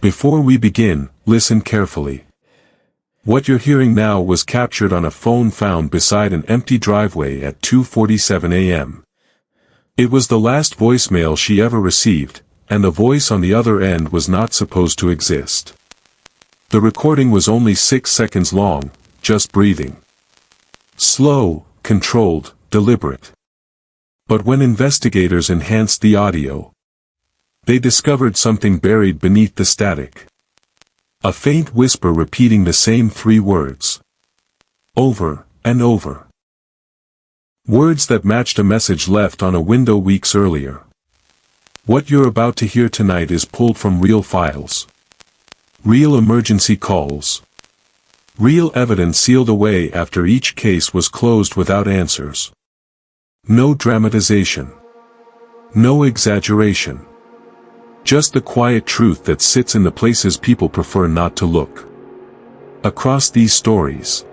Before we begin, listen carefully. What you're hearing now was captured on a phone found beside an empty driveway at 2:47 a.m. It was the last voicemail she ever received, and the voice on the other end was not supposed to exist. The recording was only 6 seconds long, just breathing. Slow, controlled, deliberate. But when investigators enhanced the audio, they discovered something buried beneath the static. A faint whisper repeating the same 3 words. Over and over. Words that matched a message left on a window weeks earlier. What you're about to hear tonight is pulled from real files. Real emergency calls. Real evidence sealed away after each case was closed without answers. No dramatization. No exaggeration. Just the quiet truth that sits in the places people prefer not to look. Across these stories,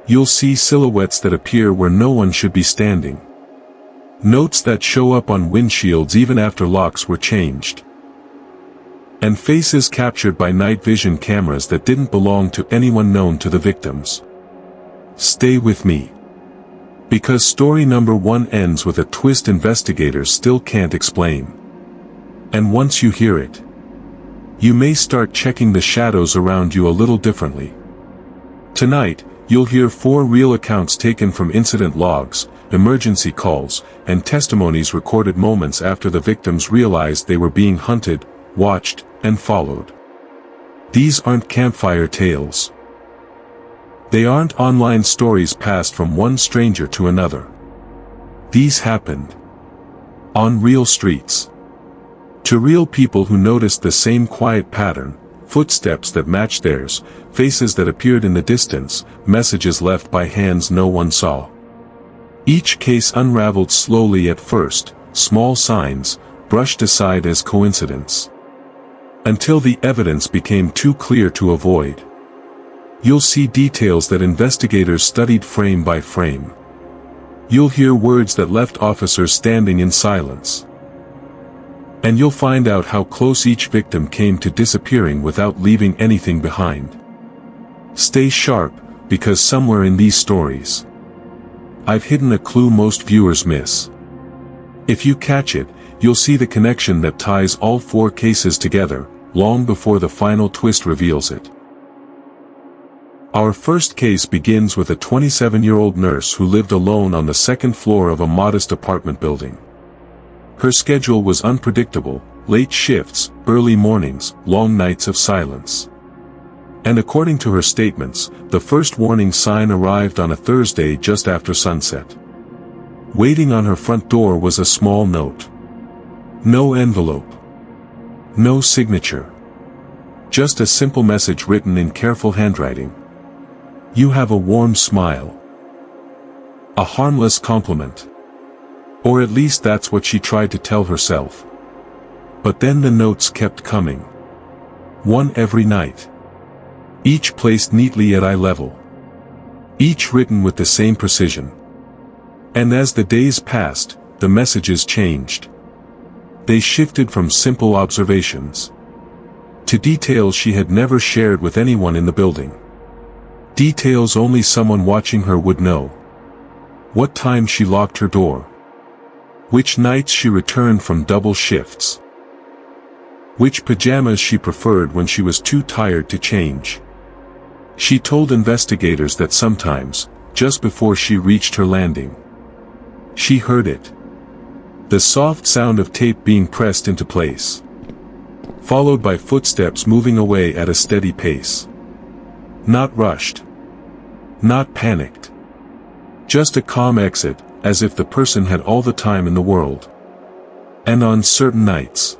you'll see silhouettes that appear where no one should be standing. Notes that show up on windshields even after locks were changed. And faces captured by night vision cameras that didn't belong to anyone known to the victims. Stay with me. Because story number 1 ends with a twist investigators still can't explain. And once you hear it, you may start checking the shadows around you a little differently. Tonight, you'll hear 4 real accounts taken from incident logs, emergency calls, and testimonies recorded moments after the victims realized they were being hunted, watched, and followed. These aren't campfire tales. They aren't online stories passed from one stranger to another. These happened on real streets. To real people who noticed the same quiet pattern, footsteps that matched theirs, faces that appeared in the distance, messages left by hands no one saw. Each case unraveled slowly at first, small signs, brushed aside as coincidence. Until the evidence became too clear to avoid. You'll see details that investigators studied frame by frame. You'll hear words that left officers standing in silence. And you'll find out how close each victim came to disappearing without leaving anything behind. Stay sharp, because somewhere in these stories, I've hidden a clue most viewers miss. If you catch it, you'll see the connection that ties all 4 cases together, long before the final twist reveals it. Our first case begins with a 27-year-old nurse who lived alone on the 2nd floor of a modest apartment building. Her schedule was unpredictable, late shifts, early mornings, long nights of silence. And according to her statements, the first warning sign arrived on a Thursday just after sunset. Waiting on her front door was a small note. No envelope. No signature. Just a simple message written in careful handwriting. You have a warm smile. A harmless compliment. Or at least that's what she tried to tell herself. But then the notes kept coming. One every night. Each placed neatly at eye level. Each written with the same precision. And as the days passed, the messages changed. They shifted from simple observations to details she had never shared with anyone in the building. Details only someone watching her would know. What time she locked her door. Which nights she returned from double shifts. Which pajamas she preferred when she was too tired to change. She told investigators that sometimes, just before she reached her landing, she heard it. The soft sound of tape being pressed into place. Followed by footsteps moving away at a steady pace. Not rushed. Not panicked. Just a calm exit, as if the person had all the time in the world. And on certain nights,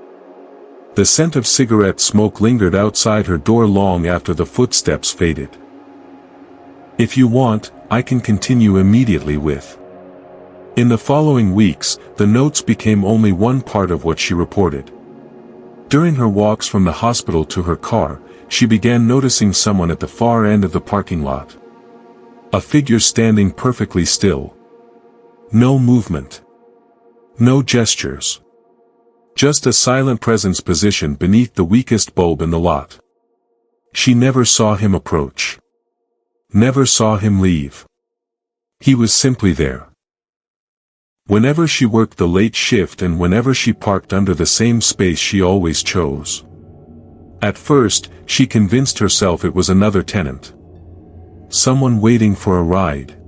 the scent of cigarette smoke lingered outside her door long after the footsteps faded. If you want, I can continue immediately with. In the following weeks, the notes became only one part of what she reported. During her walks from the hospital to her car, she began noticing someone at the far end of the parking lot. A figure standing perfectly still. No movement. No gestures. Just a silent presence positioned beneath the weakest bulb in the lot. She never saw him approach. Never saw him leave. He was simply there. Whenever she worked the late shift and whenever she parked under the same space she always chose. At first, she convinced herself it was another tenant. Someone waiting for a ride.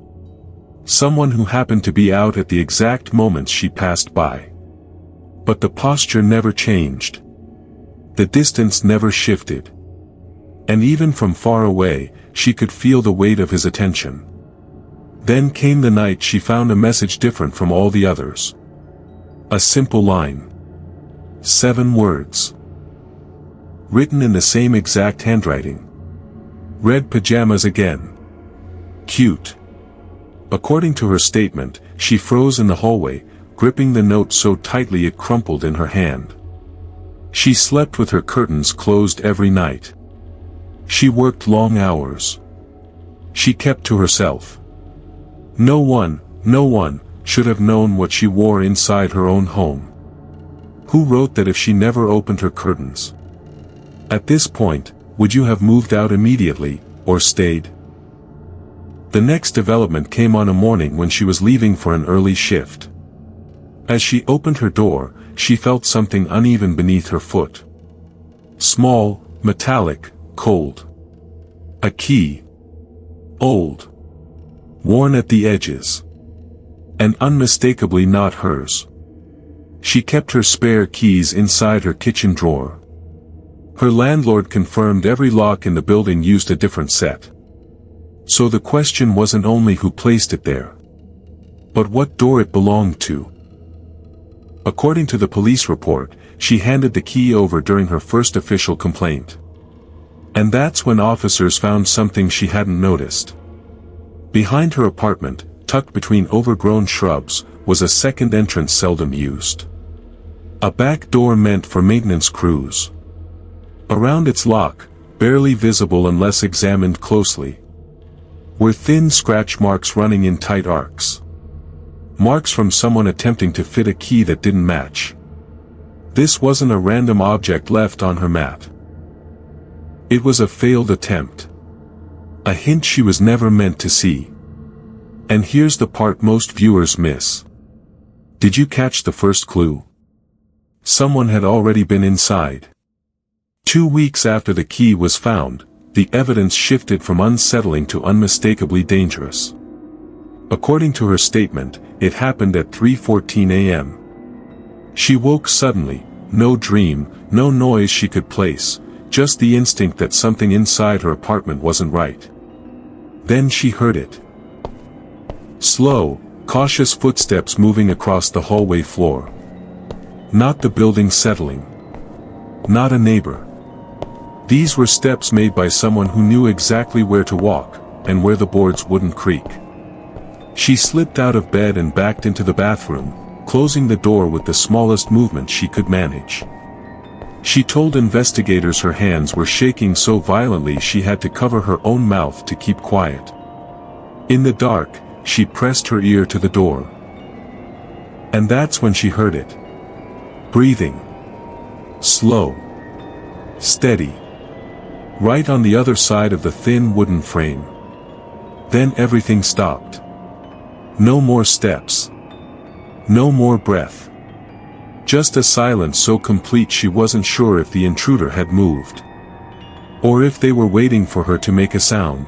Someone who happened to be out at the exact moment she passed by. But the posture never changed. The distance never shifted. And even from far away, she could feel the weight of his attention. Then came the night she found a message different from all the others. A simple line. 7 words. Written in the same exact handwriting. Red pajamas again. Cute. According to her statement, she froze in the hallway, gripping the note so tightly it crumpled in her hand. She slept with her curtains closed every night. She worked long hours. She kept to herself. No one should have known what she wore inside her own home. Who wrote that if she never opened her curtains? At this point, would you have moved out immediately, or stayed? The next development came on a morning when she was leaving for an early shift. As she opened her door, she felt something uneven beneath her foot. Small, metallic, cold. A key. Old. Worn at the edges. And unmistakably not hers. She kept her spare keys inside her kitchen drawer. Her landlord confirmed every lock in the building used a different set. So the question wasn't only who placed it there, but what door it belonged to. According to the police report, she handed the key over during her first official complaint. And that's when officers found something she hadn't noticed. Behind her apartment, tucked between overgrown shrubs, was a second entrance seldom used. A back door meant for maintenance crews. Around its lock, barely visible unless examined closely, were thin scratch marks running in tight arcs. Marks from someone attempting to fit a key that didn't match. This wasn't a random object left on her mat. It was a failed attempt. A hint she was never meant to see. And here's the part most viewers miss. Did you catch the first clue? Someone had already been inside. 2 weeks after the key was found, the evidence shifted from unsettling to unmistakably dangerous. According to her statement, it happened at 3:14 a.m. She woke suddenly, no dream, no noise she could place, just the instinct that something inside her apartment wasn't right. Then she heard it. Slow, cautious footsteps moving across the hallway floor. Not the building settling. Not a neighbor. These were steps made by someone who knew exactly where to walk, and where the boards wouldn't creak. She slipped out of bed and backed into the bathroom, closing the door with the smallest movement she could manage. She told investigators her hands were shaking so violently she had to cover her own mouth to keep quiet. In the dark, she pressed her ear to the door. And that's when she heard it. Breathing. Slow. Steady. Right on the other side of the thin wooden frame. Then everything stopped. No more steps. No more breath. Just a silence so complete she wasn't sure if the intruder had moved. Or if they were waiting for her to make a sound.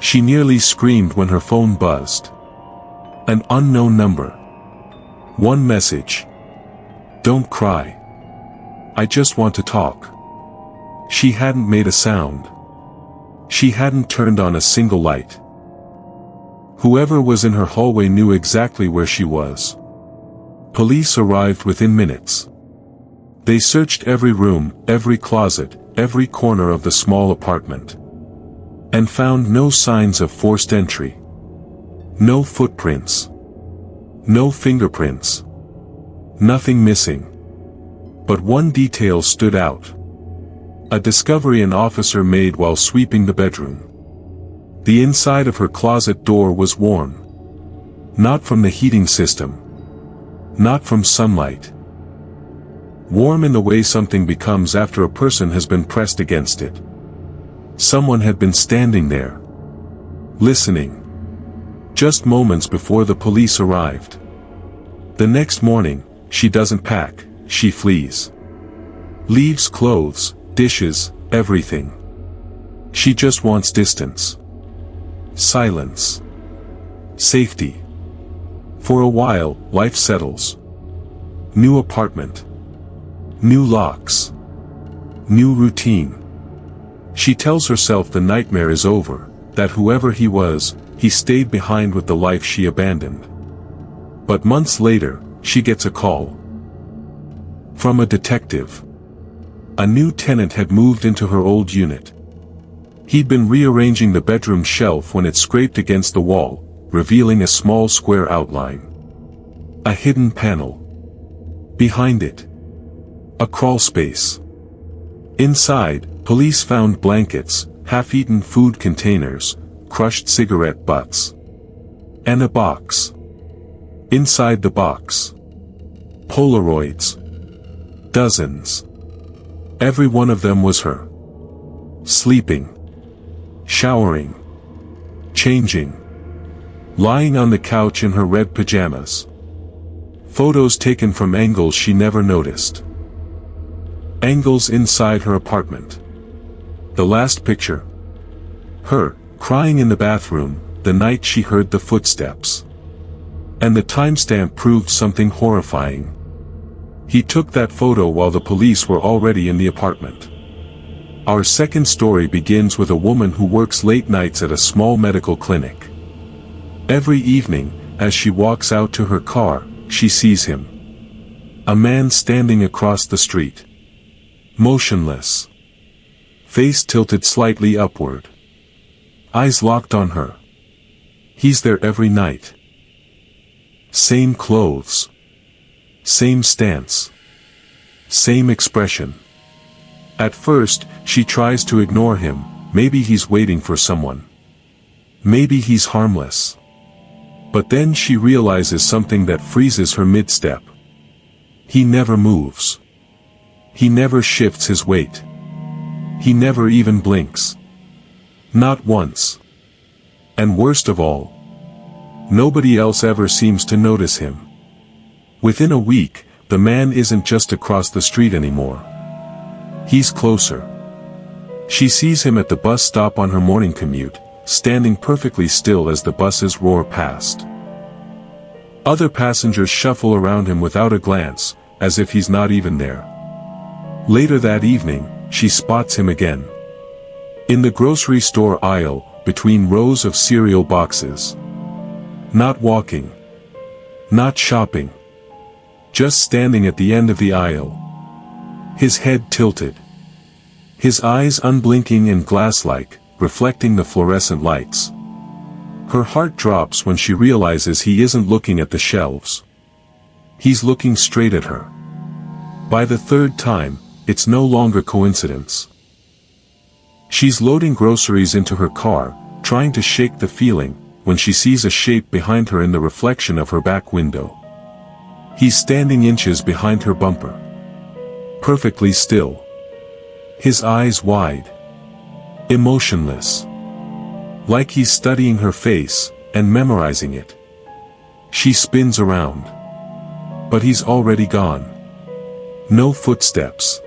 She nearly screamed when her phone buzzed. An unknown number. One message. Don't cry. I just want to talk. She hadn't made a sound. She hadn't turned on a single light. Whoever was in her hallway knew exactly where she was. Police arrived within minutes. They searched every room, every closet, every corner of the small apartment. And found no signs of forced entry. No footprints. No fingerprints. Nothing missing. But one detail stood out. A discovery an officer made while sweeping the bedroom. The inside of her closet door was warm. Not from the heating system. Not from sunlight. Warm in the way something becomes after a person has been pressed against it. Someone had been standing there, listening. Just moments before the police arrived. The next morning, she doesn't pack, she flees. Leaves clothes, dishes, everything. She just wants distance. Silence. Safety. For a while, life settles. New apartment. New locks. New routine. She tells herself the nightmare is over, that whoever he was, he stayed behind with the life she abandoned. But months later, she gets a call. From a detective. A new tenant had moved into her old unit. He'd been rearranging the bedroom shelf when it scraped against the wall, revealing a small square outline. A hidden panel. Behind it, a crawl space. Inside, police found blankets, half-eaten food containers, crushed cigarette butts. And a box. Inside the box, Polaroids. Dozens. Every one of them was her. Sleeping. Showering. Changing. Lying on the couch in her red pajamas. Photos taken from angles she never noticed. Angles inside her apartment. The last picture. Her, crying in the bathroom, the night she heard the footsteps. And the timestamp proved something horrifying. He took that photo while the police were already in the apartment. Our second story begins with a woman who works late nights at a small medical clinic. Every evening, as she walks out to her car, she sees him. A man standing across the street. Motionless. Face tilted slightly upward. Eyes locked on her. He's there every night. Same clothes. Same stance. Same expression. At first, she tries to ignore him. Maybe he's waiting for someone. Maybe he's harmless. But then she realizes something that freezes her mid-step. He never moves. He never shifts his weight. He never even blinks. Not once. And worst of all, nobody else ever seems to notice him. Within a week, the man isn't just across the street anymore. He's closer. She sees him at the bus stop on her morning commute, standing perfectly still as the buses roar past. Other passengers shuffle around him without a glance, as if he's not even there. Later that evening, she spots him again. In the grocery store aisle, between rows of cereal boxes. Not walking. Not shopping. Just standing at the end of the aisle. His head tilted. His eyes unblinking and glass-like, reflecting the fluorescent lights. Her heart drops when she realizes he isn't looking at the shelves. He's looking straight at her. By the third time, it's no longer coincidence. She's loading groceries into her car, trying to shake the feeling, when she sees a shape behind her in the reflection of her back window. He's standing inches behind her bumper. Perfectly still. His eyes wide. Emotionless. Like he's studying her face, and memorizing it. She spins around. But he's already gone. No footsteps.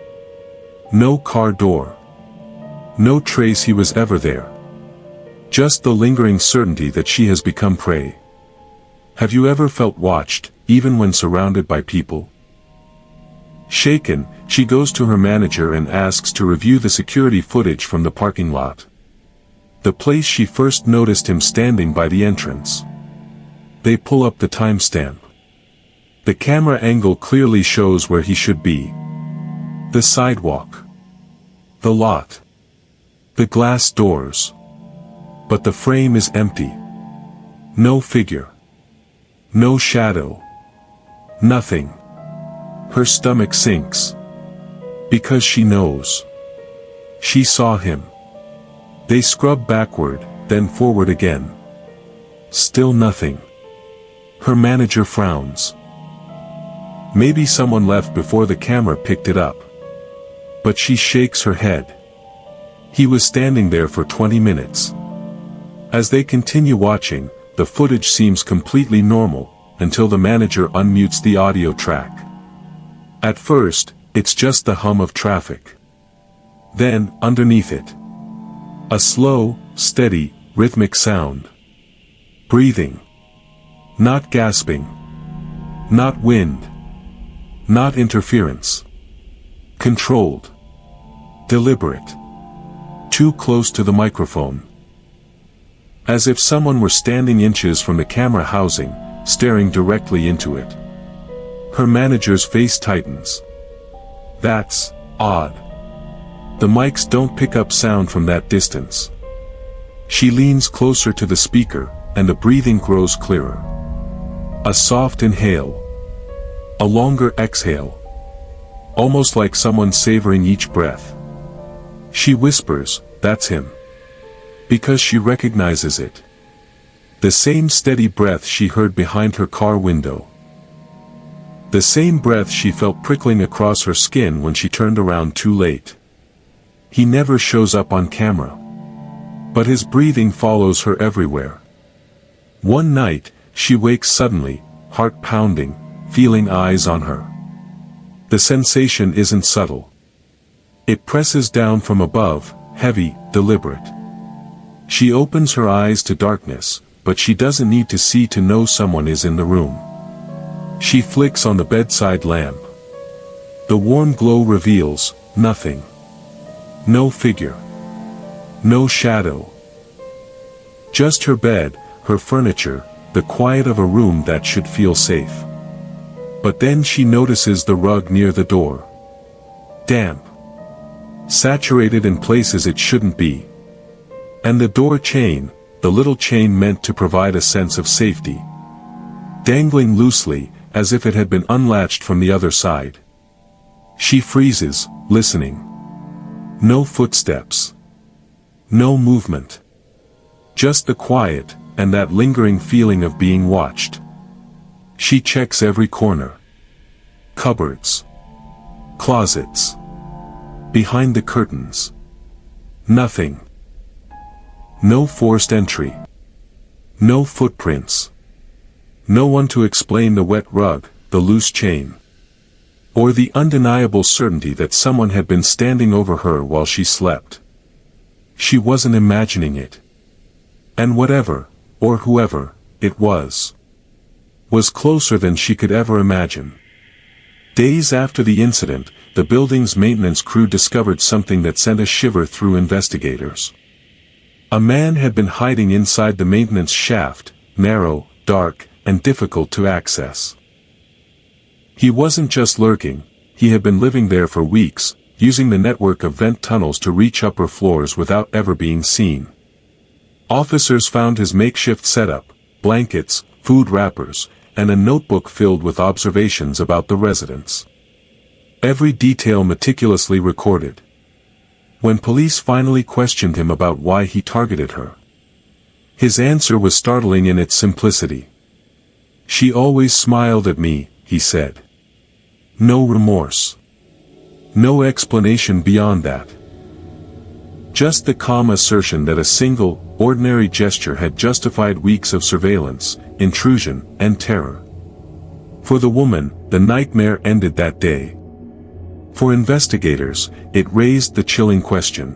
No car door. No trace he was ever there. Just the lingering certainty that she has become prey. Have you ever felt watched, even when surrounded by people? Shaken, she goes to her manager and asks to review the security footage from the parking lot. The place she first noticed him standing by the entrance. They pull up the timestamp. The camera angle clearly shows where he should be. The sidewalk. The lot. The glass doors. But the frame is empty. No figure. No shadow. Nothing. Her stomach sinks. Because she knows. She saw him. They scrub backward, then forward again. Still nothing. Her manager frowns. Maybe someone left before the camera picked it up. But she shakes her head. He was standing there for 20 minutes. As they continue watching, the footage seems completely normal, until the manager unmutes the audio track. At first, it's just the hum of traffic. Then, underneath it, a slow, steady, rhythmic sound. Breathing. Not gasping. Not wind. Not interference. Controlled. Deliberate. Too close to the microphone. As if someone were standing inches from the camera housing, staring directly into it. Her manager's face tightens. That's odd. The mics don't pick up sound from that distance. She leans closer to the speaker, and the breathing grows clearer. A soft inhale. A longer exhale. Almost like someone savoring each breath. She whispers, "That's him." Because she recognizes it. The same steady breath she heard behind her car window. The same breath she felt prickling across her skin when she turned around too late. He never shows up on camera. But his breathing follows her everywhere. One night, she wakes suddenly, heart pounding, feeling eyes on her. The sensation isn't subtle. It presses down from above, heavy, deliberate. She opens her eyes to darkness, but she doesn't need to see to know someone is in the room. She flicks on the bedside lamp. The warm glow reveals nothing. No figure. No shadow. Just her bed, her furniture, the quiet of a room that should feel safe. But then she notices the rug near the door. Damp. Saturated in places it shouldn't be. And the door chain, the little chain meant to provide a sense of safety. Dangling loosely, as if it had been unlatched from the other side. She freezes, listening. No footsteps. No movement. Just the quiet, and that lingering feeling of being watched. She checks every corner. Cupboards. Closets. Behind the curtains. Nothing. No forced entry. No footprints. No one to explain the wet rug, the loose chain. Or the undeniable certainty that someone had been standing over her while she slept. She wasn't imagining it. And whatever, or whoever, it was closer than she could ever imagine. Days after the incident, the building's maintenance crew discovered something that sent a shiver through investigators. A man had been hiding inside the maintenance shaft, narrow, dark, and difficult to access. He wasn't just lurking, he had been living there for weeks, using the network of vent tunnels to reach upper floors without ever being seen. Officers found his makeshift setup, blankets, food wrappers, and a notebook filled with observations about the residents. Every detail meticulously recorded. When police finally questioned him about why he targeted her, his answer was startling in its simplicity. "She always smiled at me," he said. No remorse. No explanation beyond that. Just the calm assertion that a single, ordinary gesture had justified weeks of surveillance, intrusion, and terror. For the woman, the nightmare ended that day. For investigators, it raised the chilling question.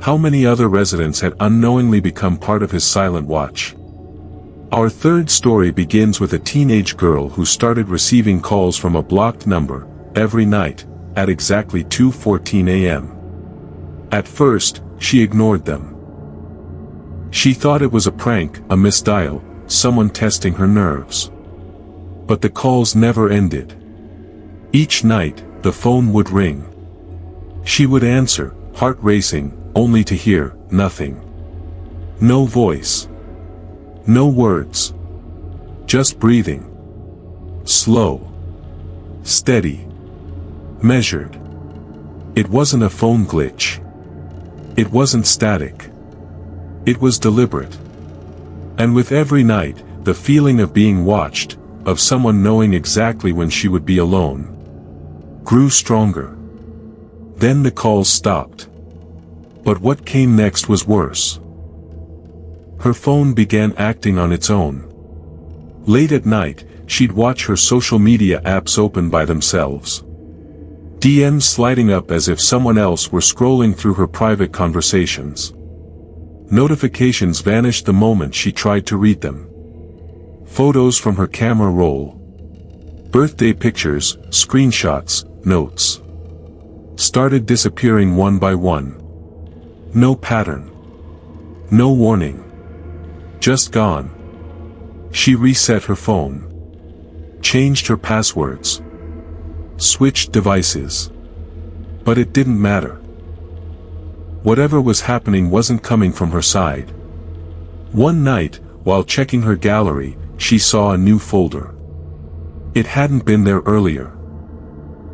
How many other residents had unknowingly become part of his silent watch? Our third story begins with a teenage girl who started receiving calls from a blocked number, every night, at exactly 2:14 a.m. At first, she ignored them. She thought it was a prank, a misdial, someone testing her nerves. But the calls never ended. Each night, the phone would ring. She would answer, heart racing, only to hear nothing. No voice. No words. Just breathing. Slow. Steady. Measured. It wasn't a phone glitch. It wasn't static. It was deliberate. And with every night, the feeling of being watched, of someone knowing exactly when she would be alone, grew stronger. Then the calls stopped. But what came next was worse. Her phone began acting on its own. Late at night, she'd watch her social media apps open by themselves. DMs sliding up as if someone else were scrolling through her private conversations. Notifications vanished the moment she tried to read them. Photos from her camera roll. Birthday pictures, screenshots, notes. Started disappearing one by one. No pattern. No warning. Just gone. She reset her phone. Changed her passwords. Switched devices. But it didn't matter. Whatever was happening wasn't coming from her side. One night, while checking her gallery, she saw a new folder. It hadn't been there earlier.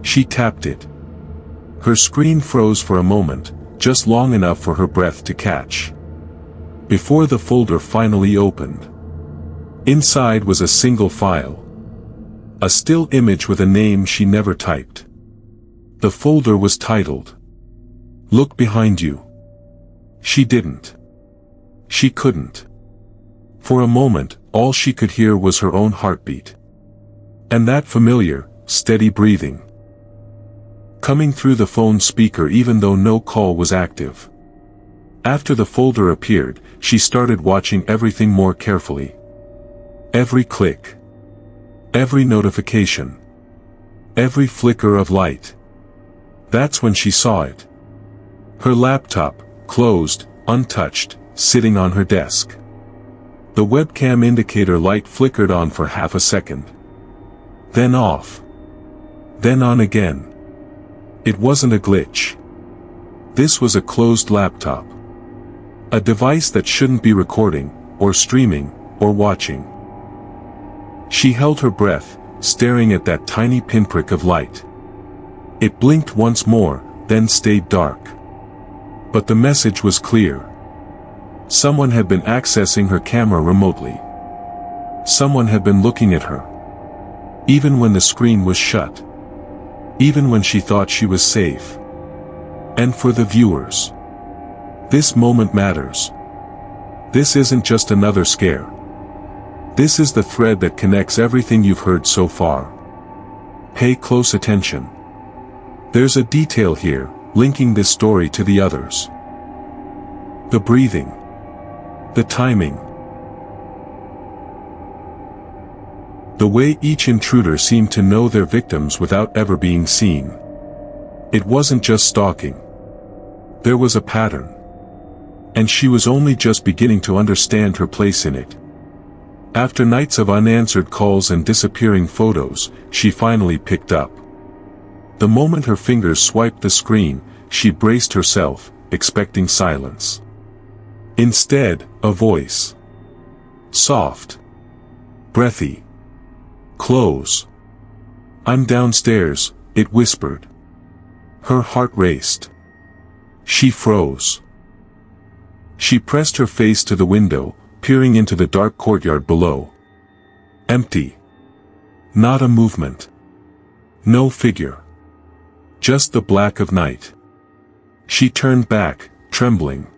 She tapped it. Her screen froze for a moment, just long enough for her breath to catch. Before the folder finally opened. Inside was a single file. A still image with a name she never typed. The folder was titled, "Look Behind You." She didn't. She couldn't. For a moment, all she could hear was her own heartbeat. And that familiar, steady breathing. Coming through the phone speaker even though no call was active. After the folder appeared, she started watching everything more carefully. Every click. Every notification. Every flicker of light. That's when she saw it. Her laptop, closed, untouched, sitting on her desk. The webcam indicator light flickered on for half a second. Then off. Then on again. It wasn't a glitch. This was a closed laptop. A device that shouldn't be recording, or streaming, or watching. She held her breath, staring at that tiny pinprick of light. It blinked once more, then stayed dark. But the message was clear. Someone had been accessing her camera remotely. Someone had been looking at her. Even when the screen was shut. Even when she thought she was safe. And for the viewers. This moment matters. This isn't just another scare. This is the thread that connects everything you've heard so far. Pay close attention. There's a detail here, linking this story to the others. The breathing. The timing. The way each intruder seemed to know their victims without ever being seen. It wasn't just stalking. There was a pattern. And she was only just beginning to understand her place in it. After nights of unanswered calls and disappearing photos, she finally picked up. The moment her fingers swiped the screen, she braced herself, expecting silence. Instead, a voice. Soft. Breathy. Close. "I'm downstairs," it whispered. Her heart raced. She froze. She pressed her face to the window, peering into the dark courtyard below. Empty. Not a movement. No figure. Just the black of night. She turned back, trembling.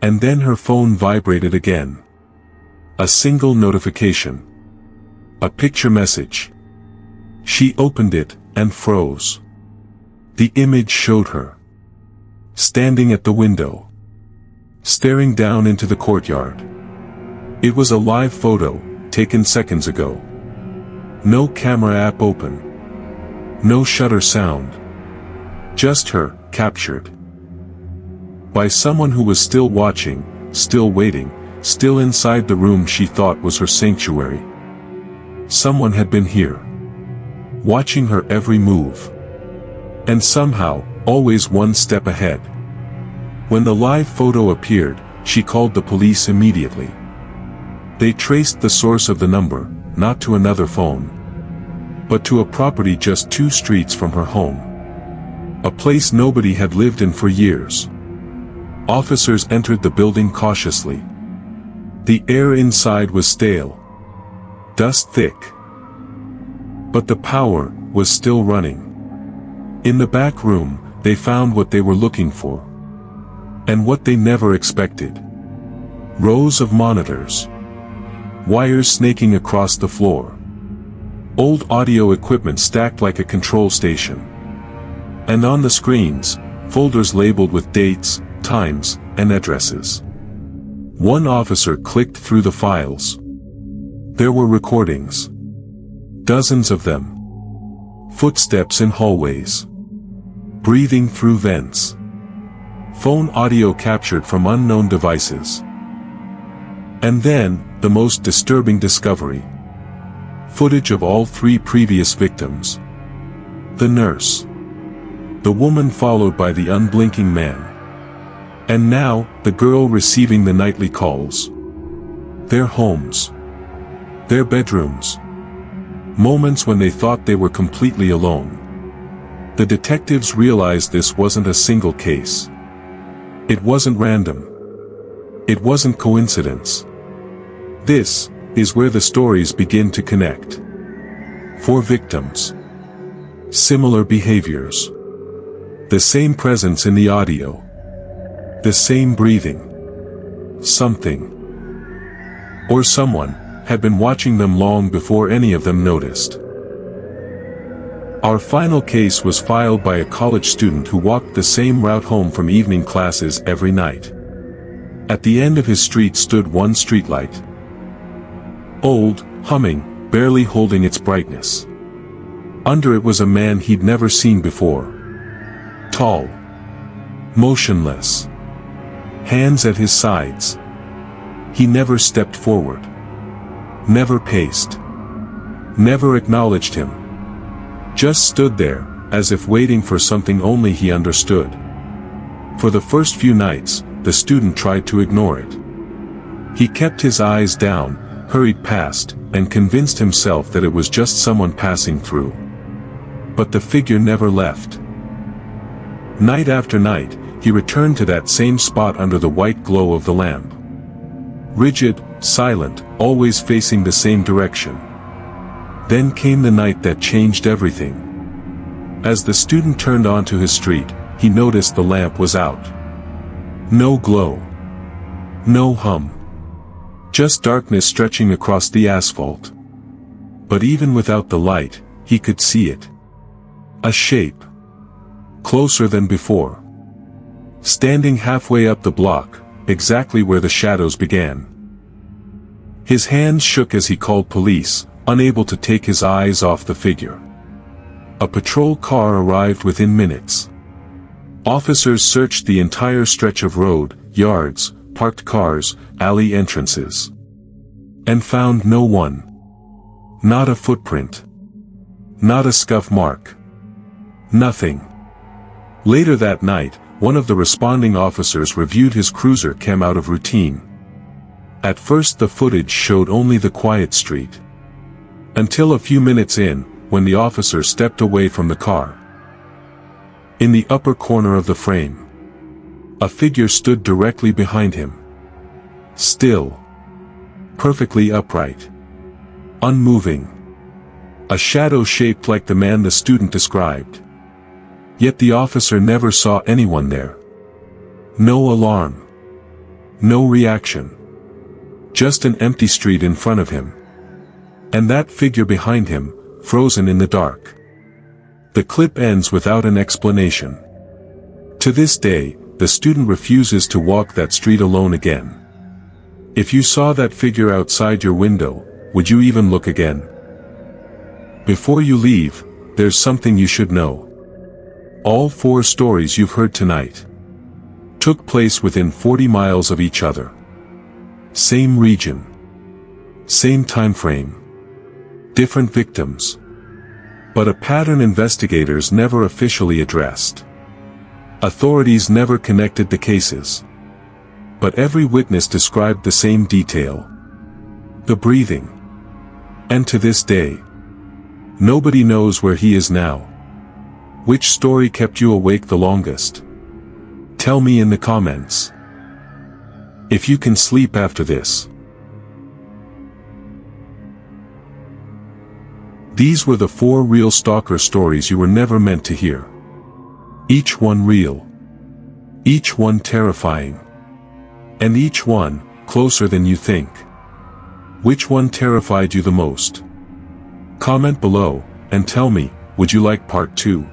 And then her phone vibrated again. A single notification. A picture message. She opened it, and froze. The image showed her. Standing at the window. Staring down into the courtyard. It was a live photo, taken seconds ago. No camera app open. No shutter sound. Just her, captured. By someone who was still watching, still waiting, still inside the room she thought was her sanctuary. Someone had been here. Watching her every move. And somehow, always one step ahead. When the live photo appeared, she called the police immediately. They traced the source of the number, not to another phone, but to a property just 2 streets from her home. A place nobody had lived in for years. Officers entered the building cautiously. The air inside was stale. Dust thick. But the power was still running. In the back room, they found what they were looking for. And what they never expected. Rows of monitors. Wires snaking across the floor. Old audio equipment stacked like a control station. And on the screens, folders labeled with dates, times, and addresses. One officer clicked through the files. There were recordings. Dozens of them. Footsteps in hallways. Breathing through vents. Phone audio captured from unknown devices. And then, the most disturbing discovery. Footage of all 3 previous victims. The nurse. The woman followed by the unblinking man. And now, the girl receiving the nightly calls. Their homes. Their bedrooms. Moments when they thought they were completely alone. The detectives realized this wasn't a single case. It wasn't random. It wasn't coincidence. This is where the stories begin to connect. 4 victims. Similar behaviors. The same presence in the audio. The same breathing. Something. Or someone had been watching them long before any of them noticed. Our final case was filed by a college student who walked the same route home from evening classes every night. At the end of his street stood one streetlight. Old, humming, barely holding its brightness. Under it was a man he'd never seen before. Tall. Motionless. Hands at his sides. He never stepped forward. Never paced. Never acknowledged him. Just stood there, as if waiting for something only he understood. For the first few nights, the student tried to ignore it. He kept his eyes down, hurried past, and convinced himself that it was just someone passing through. But the figure never left. Night after night, he returned to that same spot under the white glow of the lamp. Rigid, silent, always facing the same direction. Then came the night that changed everything. As the student turned onto his street, he noticed the lamp was out. No glow. No hum. Just darkness stretching across the asphalt. But even without the light, he could see it. A shape. Closer than before. Standing halfway up the block, exactly where the shadows began. His hands shook as he called police, unable to take his eyes off the figure. A patrol car arrived within minutes. Officers searched the entire stretch of road, yards, parked cars, alley entrances. And found no one. Not a footprint. Not a scuff mark. Nothing. Later that night, one of the responding officers reviewed his cruiser cam out of routine. At first the footage showed only the quiet street. Until a few minutes in, when the officer stepped away from the car. In the upper corner of the frame, a figure stood directly behind him. Still. Perfectly upright. Unmoving. A shadow shaped like the man the student described. Yet the officer never saw anyone there. No alarm. No reaction. Just an empty street in front of him. And that figure behind him, frozen in the dark. The clip ends without an explanation. To this day, the student refuses to walk that street alone again. If you saw that figure outside your window, would you even look again? Before you leave, there's something you should know. All 4 stories you've heard tonight took place within 40 miles of each other. Same region. Same time frame. Different victims. But a pattern investigators never officially addressed. Authorities never connected the cases. But every witness described the same detail. The breathing. And to this day, nobody knows where he is now. Which story kept you awake the longest? Tell me in the comments. If you can sleep after this. These were the 4 real stalker stories you were never meant to hear. Each one real. Each one terrifying. And each one, closer than you think. Which one terrified you the most? Comment below, and tell me, would you like part 2?